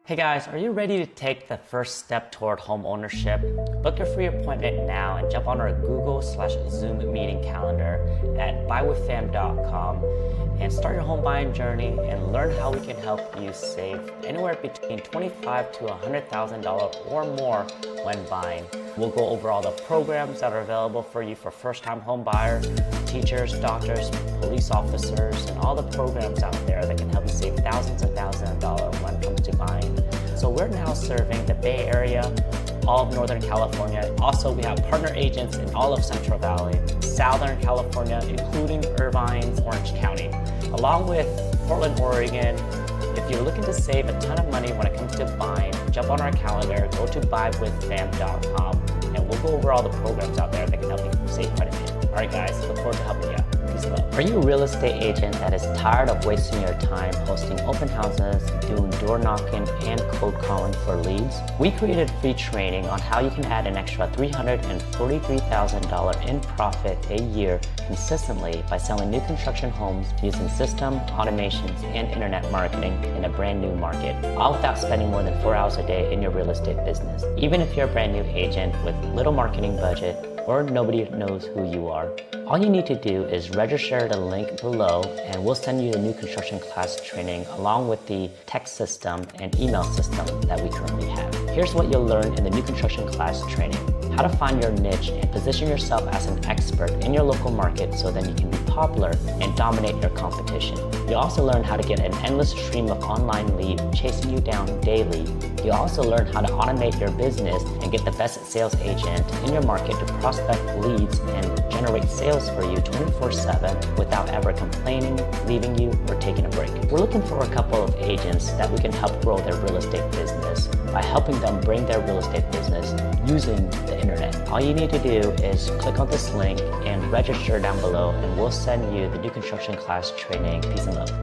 Hey guys, are you ready to take the first step toward home ownership? Book your free appointment now and jump on our Google/Zoom meeting calendar at buywithpham.com and start your home buying journey and learn how we can help you save anywhere between $25,000 to $100,000 or more when buying. We'll go over all the programs that are available for you for first-time home buyers, teachers, doctors, police officers, and all the programs out there that can help you save thousands and thousands of dollars when it comes to buying. So we're now serving the Bay Area, all of Northern California. Also, we have partner agents in all of Central Valley, Southern California, including Irvine, Orange County, along with Portland, Oregon. If you're looking to save a ton of money when it comes to buying, jump on our calendar, go to buywithpham.com, and we'll go over all the programs out there that can help you save quite a bit. All right, guys, look forward to helping you out. Peace and love. Are you a real estate agent that is tired of wasting your time hosting open houses, doing door knocking, and cold calling for leads? We created free training on how you can add an extra $343,000 in profit a year consistently by selling new construction homes using system, automations, and internet marketing in a brand new market, all without spending more than 4 hours a day in your real estate business. Even if you're a brand new agent with little marketing budget or nobody knows who you are, all you need to do is register the link below and we'll send you the new construction class training along with the text system and email system that we currently have. Here's what you'll learn in the new construction class training: how to find your niche and position yourself as an expert in your local market so then you can be popular and dominate your competition. You'll also learn how to get an endless stream of online leads chasing you down daily. You'll also learn how to automate your business and get the best sales agent in your market to prospect leads and generate sales for you 24/7 without ever complaining, leaving you, or taking a break. We're looking for a couple of agents that we can help grow their real estate business by helping them bring their real estate business using the internet. All you need to do is click on this link and register down below, and we'll send you the new construction class training. Peace and love.